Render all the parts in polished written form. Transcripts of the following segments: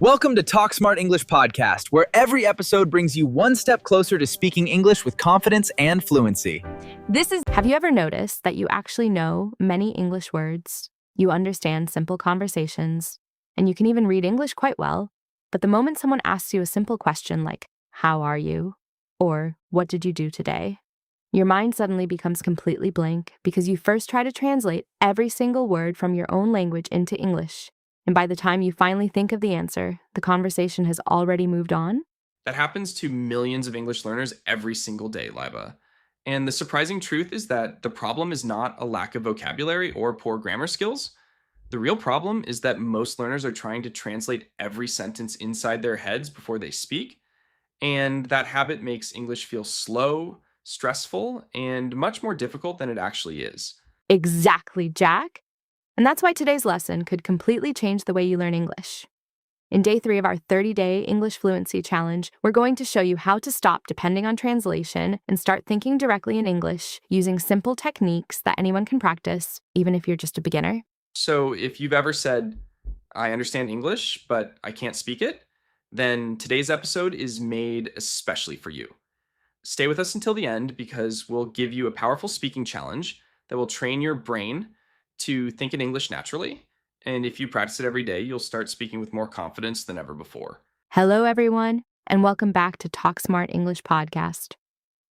Welcome to Talk Smart English Podcast, where every episode brings you one step closer to speaking English with confidence and fluency. Have you ever noticed that you actually know many English words, you understand simple conversations, and you can even read English quite well, but the moment someone asks you a simple question like, "How are you?" or "What did you do today?" your mind suddenly becomes completely blank because you first try to translate every single word from your own language into English. And by the time you finally think of the answer, the conversation has already moved on. That happens to millions of English learners every single day, Liba. And the surprising truth is that the problem is not a lack of vocabulary or poor grammar skills. The real problem is that most learners are trying to translate every sentence inside their heads before they speak. And that habit makes English feel slow, stressful, and much more difficult than it actually is. Exactly, Jack. And that's why today's lesson could completely change the way you learn English. In day 3 of our 30-day English Fluency Challenge, we're going to show you how to stop depending on translation and start thinking directly in English using simple techniques that anyone can practice, even if you're just a beginner. So if you've ever said, I understand English, but I can't speak it, then today's episode is made especially for you. Stay with us until the end because we'll give you a powerful speaking challenge that will train your brain to think in English naturally. And if you practice it every day, you'll start speaking with more confidence than ever before. Hello, everyone, and welcome back to Talk Smart English Podcast.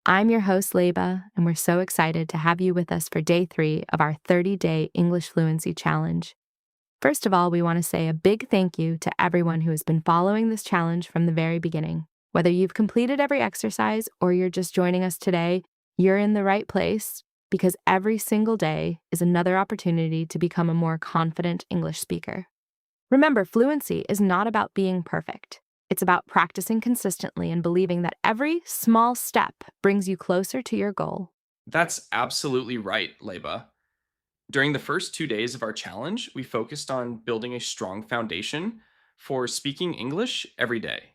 I'm your host, Leba, and we're so excited to have you with us for day 3 of our 30-day English Fluency Challenge. First of all, we want to say a big thank you to everyone who has been following this challenge from the very beginning. Whether you've completed every exercise or you're just joining us today, you're in the right place because every single day is another opportunity to become a more confident English speaker. Remember, fluency is not about being perfect. It's about practicing consistently and believing that every small step brings you closer to your goal. That's absolutely right, Leba. During the first 2 days of our challenge, we focused on building a strong foundation for speaking English every day.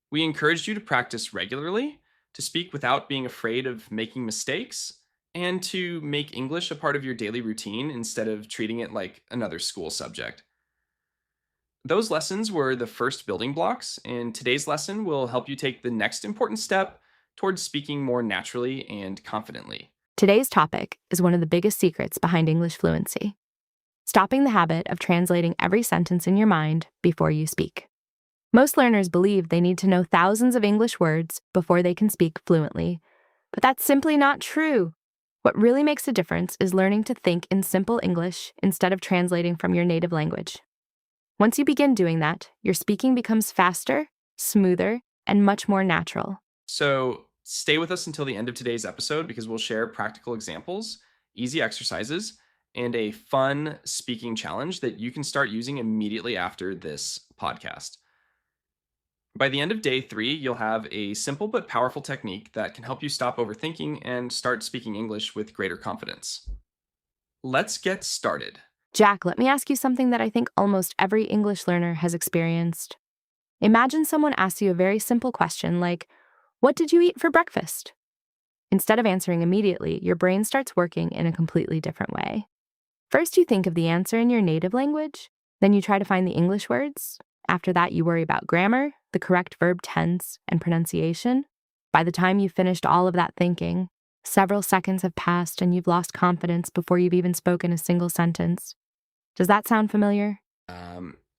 We encouraged you to practice regularly, to speak without being afraid of making mistakes, and to make English a part of your daily routine instead of treating it like another school subject. Those lessons were the first building blocks, and today's lesson will help you take the next important step towards speaking more naturally and confidently. Today's topic is one of the biggest secrets behind English fluency: stopping the habit of translating every sentence in your mind before you speak. Most learners believe they need to know thousands of English words before they can speak fluently, but that's simply not true. What really makes a difference is learning to think in simple English instead of translating from your native language. Once you begin doing that, your speaking becomes faster, smoother, and much more natural. So stay with us until the end of today's episode because we'll share practical examples, easy exercises, and a fun speaking challenge that you can start using immediately after this podcast. By the end of day 3, you'll have a simple but powerful technique that can help you stop overthinking and start speaking English with greater confidence. Let's get started. Jack, let me ask you something that I think almost every English learner has experienced. Imagine someone asks you a very simple question like, "What did you eat for breakfast?" Instead of answering immediately, your brain starts working in a completely different way. First, you think of the answer in your native language. Then you try to find the English words. After that, you worry about grammar, the correct verb tense, and pronunciation. By the time you've finished all of that thinking, several seconds have passed and you've lost confidence before you've even spoken a single sentence. Does that sound familiar?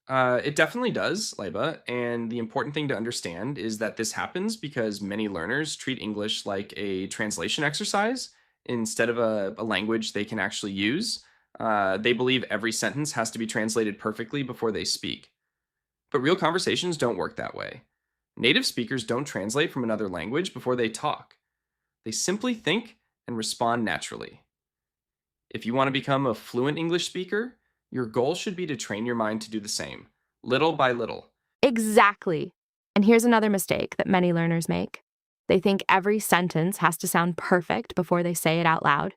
It definitely does, Leba. And the important thing to understand is that this happens because many learners treat English like a translation exercise instead of a language they can actually use. They believe every sentence has to be translated perfectly before they speak. But real conversations don't work that way. Native speakers don't translate from another language before they talk. They simply think and respond naturally. If you want to become a fluent English speaker, your goal should be to train your mind to do the same, little by little. Exactly. And here's another mistake that many learners make. They think every sentence has to sound perfect before they say it out loud.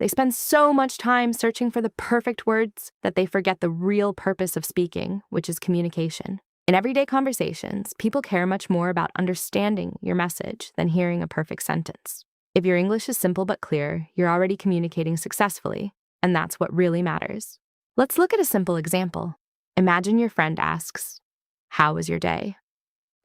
They spend so much time searching for the perfect words that they forget the real purpose of speaking, which is communication. In everyday conversations, people care much more about understanding your message than hearing a perfect sentence. If your English is simple but clear, you're already communicating successfully, and that's what really matters. Let's look at a simple example. Imagine your friend asks, how was your day?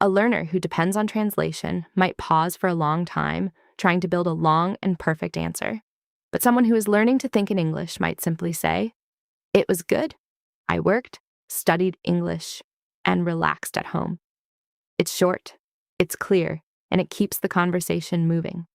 A learner who depends on translation might pause for a long time, trying to build a long and perfect answer. But someone who is learning to think in English might simply say, "It was good. I worked, studied English, and relaxed at home." It's short, it's clear, and it keeps the conversation moving.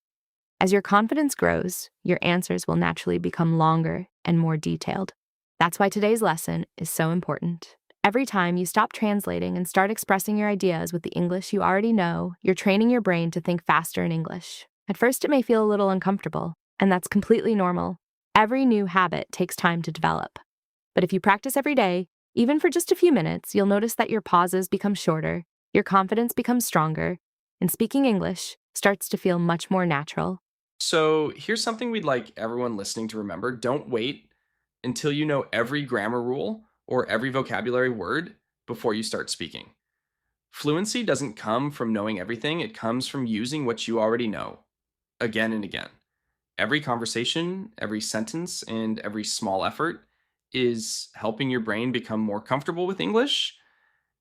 As your confidence grows, your answers will naturally become longer and more detailed. That's why today's lesson is so important. Every time you stop translating and start expressing your ideas with the English you already know, you're training your brain to think faster in English. At first, it may feel a little uncomfortable, and that's completely normal. Every new habit takes time to develop. But if you practice every day, even for just a few minutes, you'll notice that your pauses become shorter, your confidence becomes stronger, and speaking English starts to feel much more natural. So here's something we'd like everyone listening to remember. Don't wait until you know every grammar rule or every vocabulary word before you start speaking. Fluency doesn't come from knowing everything, it comes from using what you already know again and again. Every conversation, every sentence, and every small effort is helping your brain become more comfortable with English.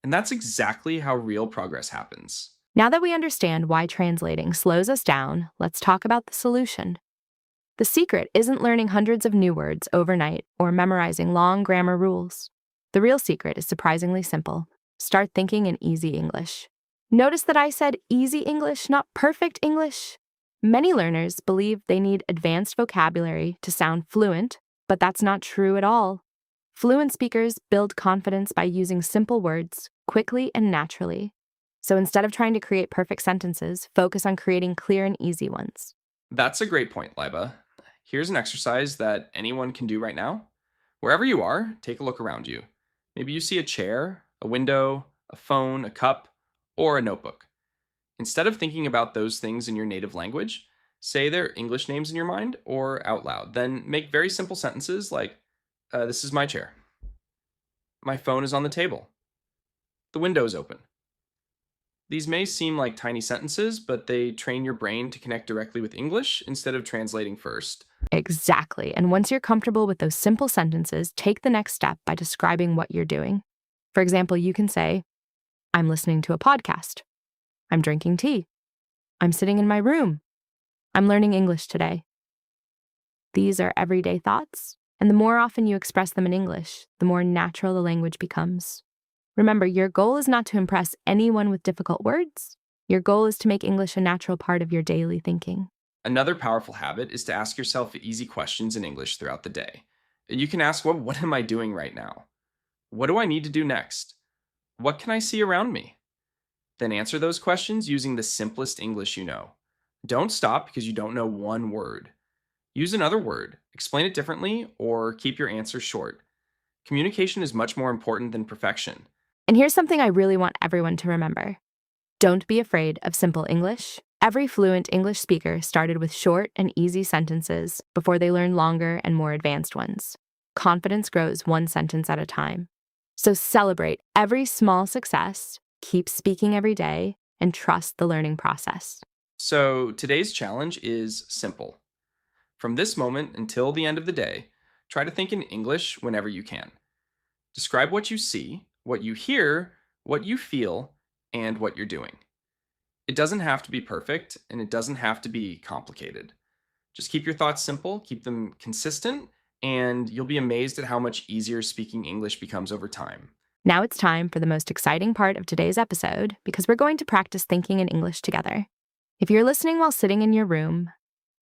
And that's exactly how real progress happens. Now that we understand why translating slows us down, let's talk about the solution. The secret isn't learning hundreds of new words overnight or memorizing long grammar rules. The real secret is surprisingly simple. Start thinking in easy English. Notice that I said easy English, not perfect English. Many learners believe they need advanced vocabulary to sound fluent, but that's not true at all. Fluent speakers build confidence by using simple words quickly and naturally. So instead of trying to create perfect sentences, focus on creating clear and easy ones. That's a great point, Liba. Here's an exercise that anyone can do right now. Wherever you are, take a look around you. Maybe you see a chair, a window, a phone, a cup, or a notebook. Instead of thinking about those things in your native language, say their English names in your mind or out loud. Then make very simple sentences like, this is my chair. My phone is on the table. The window is open. These may seem like tiny sentences, but they train your brain to connect directly with English instead of translating first. Exactly. And once you're comfortable with those simple sentences, take the next step by describing what you're doing. For example, you can say, "I'm listening to a podcast. I'm drinking tea. I'm sitting in my room. I'm learning English today." These are everyday thoughts, and the more often you express them in English, the more natural the language becomes. Remember, your goal is not to impress anyone with difficult words. Your goal is to make English a natural part of your daily thinking. Another powerful habit is to ask yourself easy questions in English throughout the day. You can ask, what am I doing right now? What do I need to do next? What can I see around me? Then answer those questions using the simplest English you know. Don't stop because you don't know one word. Use another word, explain it differently, or keep your answer short. Communication is much more important than perfection. And here's something I really want everyone to remember. Don't be afraid of simple English. Every fluent English speaker started with short and easy sentences before they learned longer and more advanced ones. Confidence grows one sentence at a time. So celebrate every small success, keep speaking every day, and trust the learning process. So today's challenge is simple. From this moment until the end of the day, try to think in English whenever you can. Describe what you see, what you hear, what you feel, and what you're doing. It doesn't have to be perfect, and it doesn't have to be complicated. Just keep your thoughts simple, keep them consistent, and you'll be amazed at how much easier speaking English becomes over time. Now it's time for the most exciting part of today's episode because we're going to practice thinking in English together. If you're listening while sitting in your room,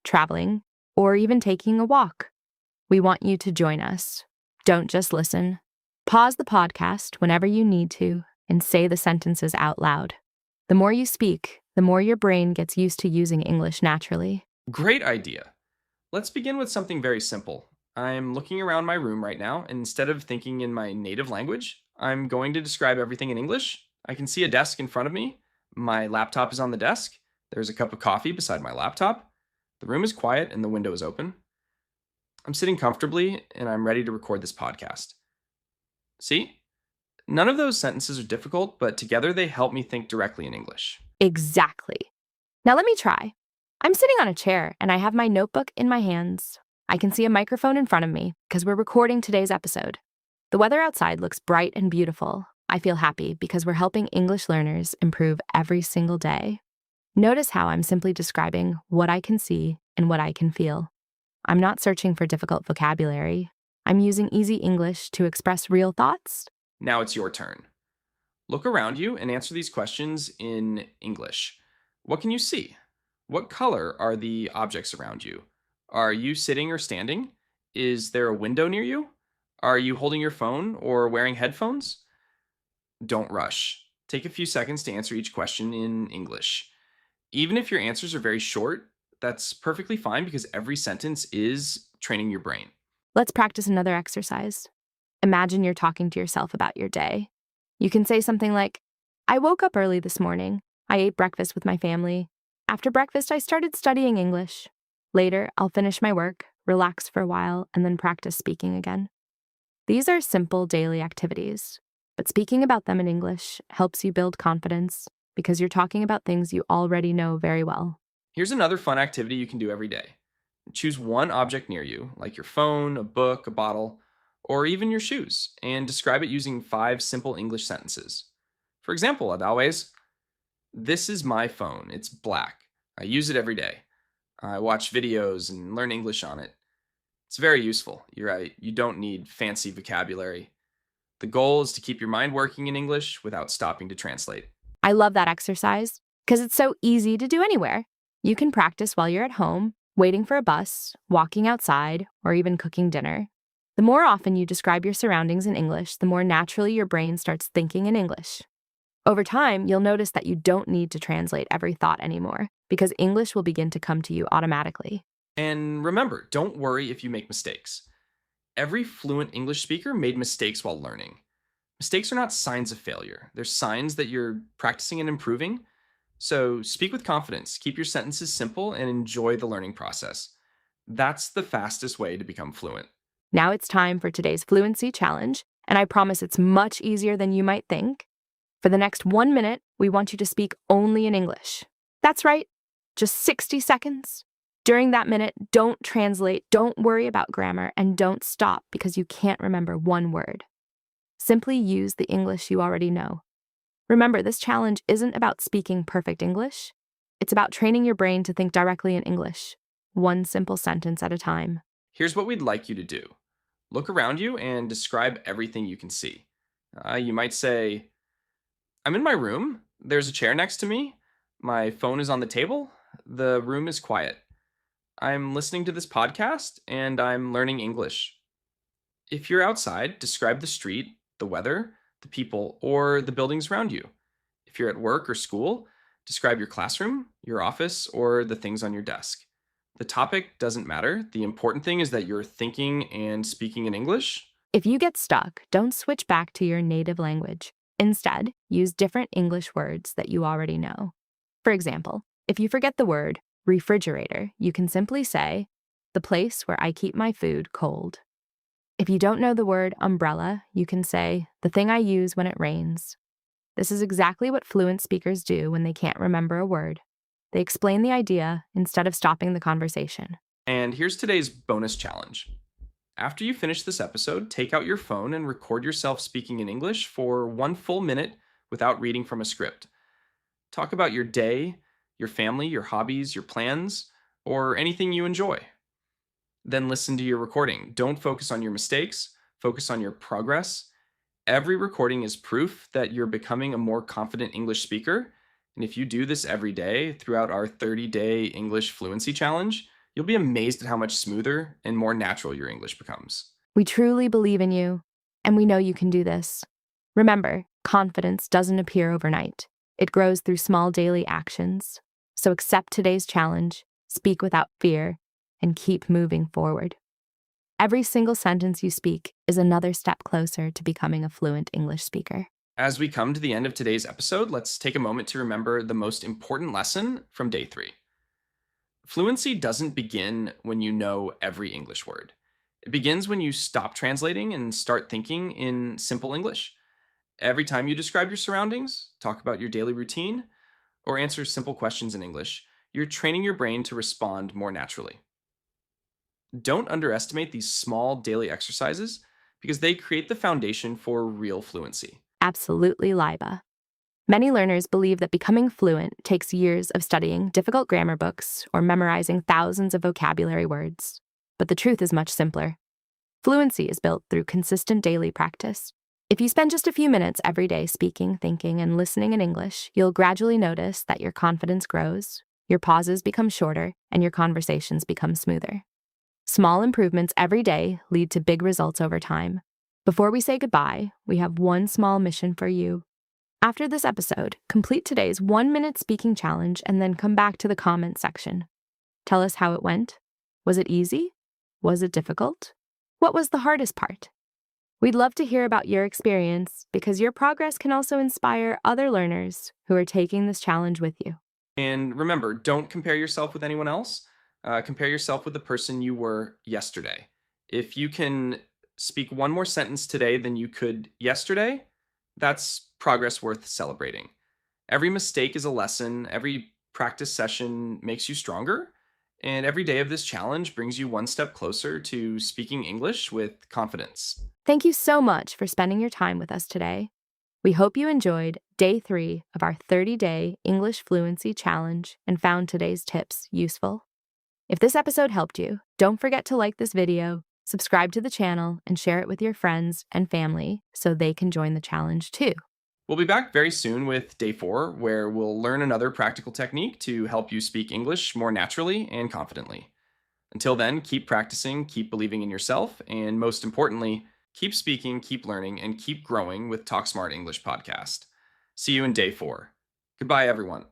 traveling, or even taking a walk, we want you to join us. Don't just listen. Pause the podcast whenever you need to and say the sentences out loud. The more you speak, the more your brain gets used to using English naturally. Great idea. Let's begin with something very simple. I'm looking around my room right now, and instead of thinking in my native language, I'm going to describe everything in English. I can see a desk in front of me. My laptop is on the desk. There's a cup of coffee beside my laptop. The room is quiet and the window is open. I'm sitting comfortably and I'm ready to record this podcast. See? None of those sentences are difficult, but together they help me think directly in English. Exactly. Now let me try. I'm sitting on a chair and I have my notebook in my hands. I can see a microphone in front of me because we're recording today's episode. The weather outside looks bright and beautiful. I feel happy because we're helping English learners improve every single day. Notice how I'm simply describing what I can see and what I can feel. I'm not searching for difficult vocabulary. I'm using easy English to express real thoughts. Now it's your turn. Look around you and answer these questions in English. What can you see? What color are the objects around you? Are you sitting or standing? Is there a window near you? Are you holding your phone or wearing headphones? Don't rush. Take a few seconds to answer each question in English. Even if your answers are very short, that's perfectly fine because every sentence is training your brain. Let's practice another exercise. Imagine you're talking to yourself about your day. You can say something like, I woke up early this morning. I ate breakfast with my family. After breakfast, I started studying English. Later, I'll finish my work, relax for a while, and then practice speaking again. These are simple daily activities, but speaking about them in English helps you build confidence because you're talking about things you already know very well. Here's another fun activity you can do every day. Choose one object near you, like your phone, a book, a bottle, or even your shoes, and describe it using 5 simple English sentences. For example, as always, this is my phone. It's black. I use it every day. I watch videos and learn English on it. It's very useful. You're right. You don't need fancy vocabulary. The goal is to keep your mind working in English without stopping to translate. I love that exercise because it's so easy to do anywhere. You can practice while you're at home, waiting for a bus, walking outside, or even cooking dinner. The more often you describe your surroundings in English, the more naturally your brain starts thinking in English. Over time, you'll notice that you don't need to translate every thought anymore because English will begin to come to you automatically. And remember, don't worry if you make mistakes. Every fluent English speaker made mistakes while learning. Mistakes are not signs of failure. They're signs that you're practicing and improving. So speak with confidence, keep your sentences simple, and enjoy the learning process. That's the fastest way to become fluent. Now it's time for today's Fluency Challenge, and I promise it's much easier than you might think. For the next 1 minute, we want you to speak only in English. That's right, just 60 seconds. During that minute, don't translate, don't worry about grammar, and don't stop because you can't remember one word. Simply use the English you already know. Remember, this challenge isn't about speaking perfect English. It's about training your brain to think directly in English, one simple sentence at a time. Here's what we'd like you to do. Look around you and describe everything you can see. You might say, I'm in my room. There's a chair next to me. My phone is on the table. The room is quiet. I'm listening to this podcast and I'm learning English. If you're outside, describe the street, the weather, the people, or the buildings around you. If you're at work or school, describe your classroom, your office, or the things on your desk. The topic doesn't matter. The important thing is that you're thinking and speaking in English. If you get stuck, don't switch back to your native language. Instead, use different English words that you already know. For example, if you forget the word refrigerator, you can simply say, the place where I keep my food cold. If you don't know the word umbrella, you can say, the thing I use when it rains. This is exactly what fluent speakers do when they can't remember a word. They explain the idea instead of stopping the conversation. And here's today's bonus challenge. After you finish this episode, take out your phone and record yourself speaking in English for 1 full minute without reading from a script. Talk about your day, your family, your hobbies, your plans, or anything you enjoy. Then listen to your recording. Don't focus on your mistakes, focus on your progress. Every recording is proof that you're becoming a more confident English speaker. And if you do this every day throughout our 30-day English Fluency Challenge, you'll be amazed at how much smoother and more natural your English becomes. We truly believe in you, and we know you can do this. Remember, confidence doesn't appear overnight. It grows through small daily actions. So accept today's challenge, speak without fear, and keep moving forward. Every single sentence you speak is another step closer to becoming a fluent English speaker. As we come to the end of today's episode, let's take a moment to remember the most important lesson from day 3. Fluency doesn't begin when you know every English word. It begins when you stop translating and start thinking in simple English. Every time you describe your surroundings, talk about your daily routine, or answer simple questions in English, you're training your brain to respond more naturally. Don't underestimate these small daily exercises because they create the foundation for real fluency. absolutely Liba. Many learners believe that becoming fluent takes years of studying difficult grammar books or memorizing thousands of vocabulary words. But the truth is much simpler. Fluency is built through consistent daily practice. If you spend just a few minutes every day speaking, thinking, and listening in English, you'll gradually notice that your confidence grows, your pauses become shorter, and your conversations become smoother. Small improvements every day lead to big results over time. Before we say goodbye, we have one small mission for you. After this episode, complete today's 1-minute speaking challenge and then come back to the comments section. Tell us how it went. Was it easy? Was it difficult? What was the hardest part? We'd love to hear about your experience because your progress can also inspire other learners who are taking this challenge with you. And remember, don't compare yourself with anyone else. Compare yourself with the person you were yesterday. If you can speak one more sentence today than you could yesterday, that's progress worth celebrating. Every mistake is a lesson, every practice session makes you stronger, and every day of this challenge brings you one step closer to speaking English with confidence. Thank you so much for spending your time with us today. We hope you enjoyed day 3 of our 30-day English Fluency Challenge and found today's tips useful. If this episode helped you, don't forget to like this video, subscribe to the channel, and share it with your friends and family so they can join the challenge too. We'll be back very soon with day 4, where we'll learn another practical technique to help you speak English more naturally and confidently. Until then, keep practicing, keep believing in yourself, and most importantly, keep speaking, keep learning, and keep growing with Talk Smart English Podcast. See you in day 4. Goodbye, everyone.